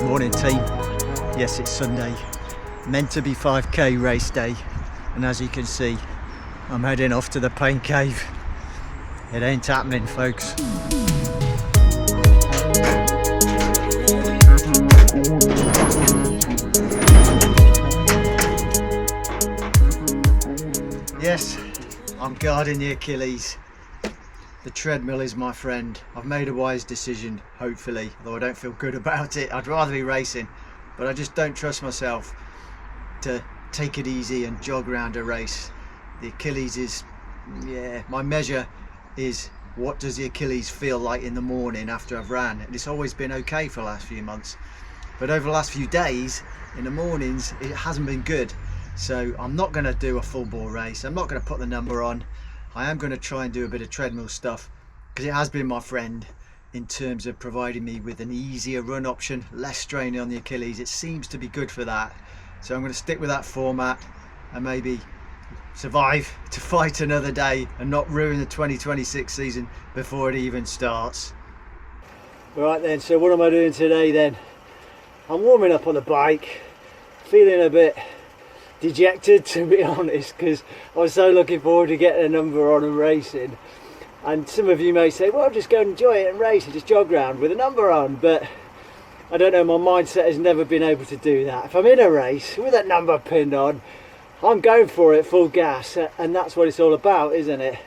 Morning team. Yes, it's Sunday, meant to be 5k race day, and as you can see, I'm heading off to the pain cave. It ain't happening, folks. Yes, I'm guarding the Achilles. The treadmill is my friend. I've made a wise decision, hopefully, although I don't feel good about it. I'd rather be racing, but I just don't trust myself to take it easy and jog around a race. The Achilles is, my measure is what does the Achilles feel like in the morning after I've ran, and it's always been okay for the last few months, but over the last few days in the mornings it hasn't been good. So I'm not going to do a full bore race. I'm not going to put the number on. I am going to try and do a bit of treadmill stuff because it has been my friend in terms of providing me with an easier run option, less strain on the Achilles. It seems to be good for that. So I'm going to stick with that format and maybe survive to fight another day and not ruin the 2026 season before it even starts. Right then, so what am I doing today then? I'm warming up on the bike, feeling a bit dejected, to be honest, because I was so looking forward to getting a number on and racing. And some of you may say, well, just go and enjoy it and race and just jog around with a number on, but I don't know, my mindset has never been able to do that. If I'm in a race with that number pinned on, I'm going for it full gas, and that's what it's all about, isn't it?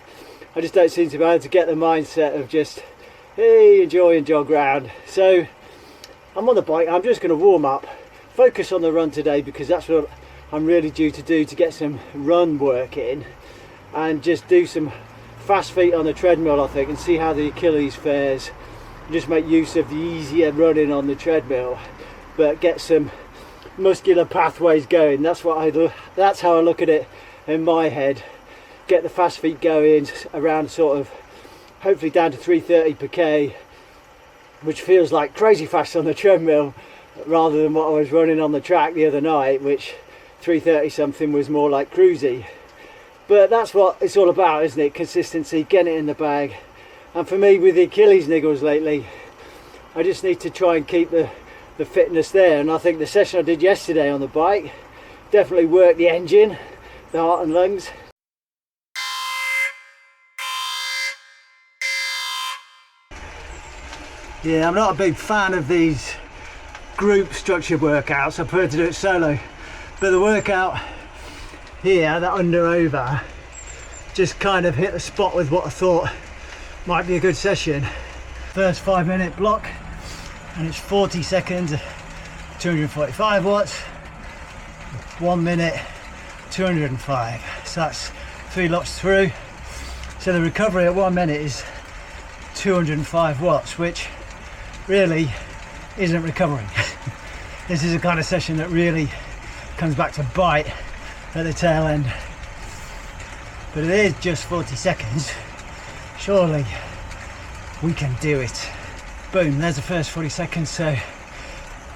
I just don't seem to be able to get the mindset of just, hey, enjoy and jog around. So I'm on the bike. I'm just going to warm up, focus on the run today, because that's what I'm really due to do, to get some run work in, and just do some fast feet on the treadmill, I think, and see how the Achilles fares. Just make use of the easier running on the treadmill, but get some muscular pathways going. That's how I look at it in my head. Get the fast feet going around sort of, hopefully down to 3:30 per k, which feels like crazy fast on the treadmill, rather than what I was running on the track the other night, which 3:30 something was more like cruisy. But that's what it's all about, isn't it? Consistency, getting it in the bag. And for me, with the Achilles niggles lately, I just need to try and keep the fitness there. And I think the session I did yesterday on the bike definitely worked the engine, the heart and lungs. Yeah, I'm not a big fan of these group structured workouts. I prefer to do it solo. But the workout here, that under over, just kind of hit the spot with what I thought might be a good session. First 5-minute block, and it's 40 seconds, 245 watts, 1 minute, 205. So that's 3 lots through. So the recovery at 1 minute is 205 watts, which really isn't recovering. This is a kind of session that really comes back to bite at the tail end. But it is just 40 seconds. Surely we can do it. Boom, there's the first 40 seconds. So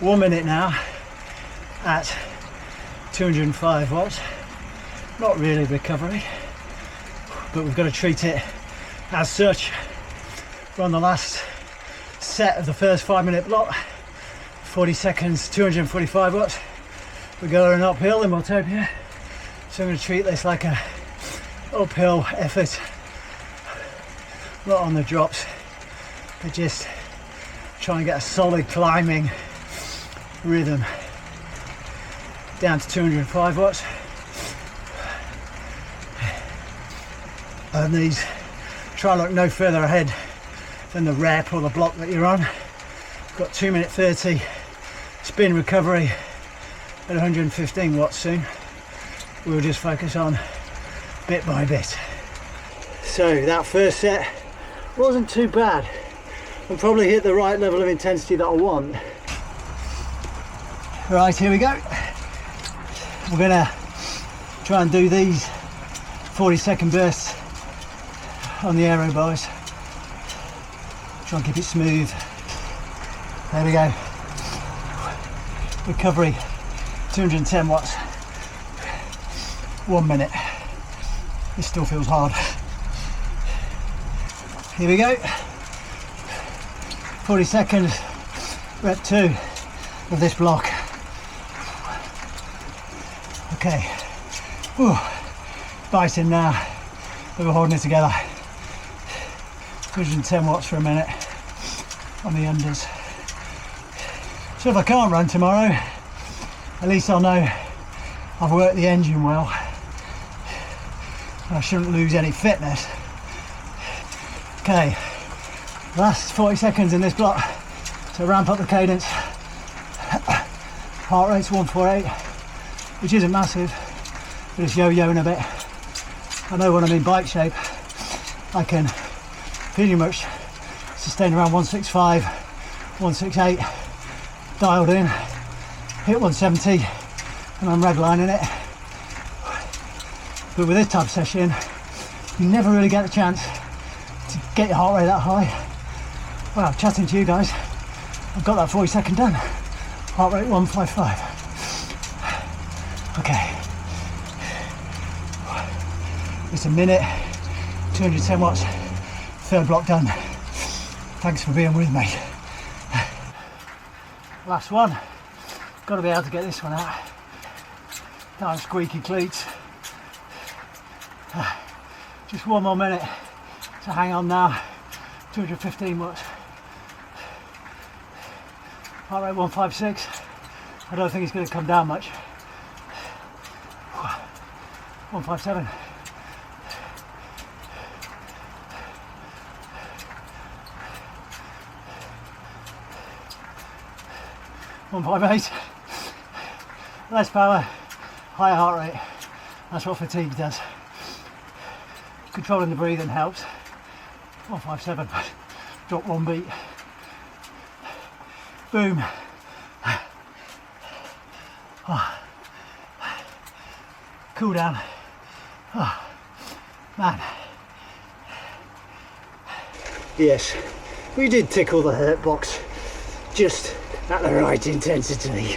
1 minute now at 205 watts. Not really recovery, but we've got to treat it as such. We're on the last set of the first 5-minute block. 40 seconds, 245 watts. We're going uphill in Multopia, so I'm going to treat this like a uphill effort. Not on the drops, but just try and get a solid climbing rhythm. Down to 205 watts. And these, try and look no further ahead than the rep or the block that you're on. Got 2 minute 30 spin recovery at 115 watts soon. We'll just focus on bit by bit. So that first set wasn't too bad, and probably hit the right level of intensity that I want. Right, here we go. We're gonna try and do these 40-second bursts on the aero bars. Try and keep it smooth. There we go. Recovery 210 watts. 1 minute. This still feels hard. Here we go. 40 seconds. Rep 2. of this block. Okay, whew. Biting now, but we're holding it together. 110 watts for a minute on the unders. So if I can't run tomorrow, at least I'll know I've worked the engine well. I shouldn't lose any fitness. Okay, last 40 seconds in this block to ramp up the cadence. Heart rate's 148, which isn't massive, but it's yo-yoing a bit. I know when I'm in bike shape, I can pretty much sustain around 165, 168, dialed in, hit 170, and I'm redlining it. But with this type of session, you never really get the chance to get your heart rate that high. Well, chatting to you guys, I've got that 40-second done. Heart rate 155. Okay. It's a minute, 210 watts, third block done. Thanks for being with me. Last one. Got to be able to get this one out. Down squeaky cleats. Just one more minute to hang on now. 215 watts. Heart rate 156. I don't think it's going to come down much. 157. 158. Less power, higher heart rate. That's what fatigue does. Controlling the breathing helps. 157. Drop one beat. Boom. Oh. Cool down. Oh. Man. Yes, we did tickle the Hurtbox, just at the right intensity.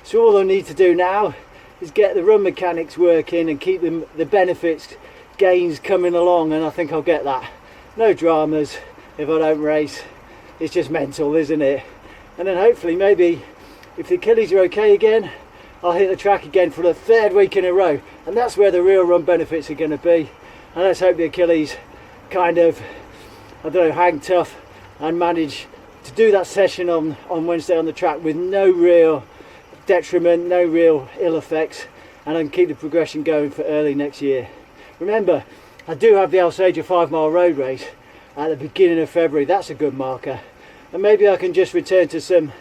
So all I need to do now is get the run mechanics working and keep the benefits gains coming along, and I think I'll get that. No dramas if I don't race. It's just mental, isn't it? And then hopefully maybe if the Achilles are okay again, I'll hit the track again for the third week in a row, and that's where the real run benefits are going to be. And let's hope the Achilles kind of, I don't know, hang tough and manage to do that session on Wednesday on the track with no real detriment, no real ill effects, and I can keep the progression going for early next year. Remember, I do have the Alsager 5-mile road race at the beginning of February. That's a good marker, and maybe I can just return to some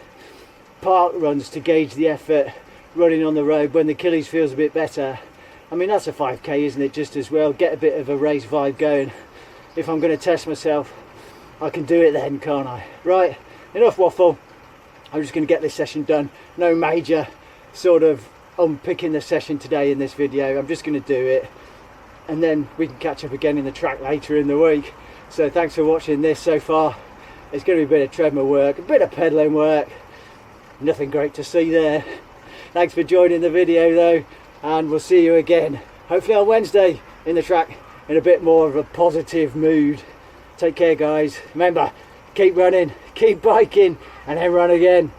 park runs to gauge the effort running on the road when the Achilles feels a bit better. I mean, that's a 5k, isn't it, just as well? Get a bit of a race vibe going. If I'm going to test myself, I can do it then, can't I? Right, enough waffle. I'm just going to get this session done. No major sort of unpicking the session today in this video. I'm just going to do it, and then we can catch up again in the track later in the week. So thanks for watching this so far. It's going to be a bit of treadmill work, a bit of pedaling work. Nothing great to see there. Thanks for joining the video though, and we'll see you again, hopefully on Wednesday in the track, in a bit more of a positive mood. Take care guys. Remember, keep running, keep biking, and then run again.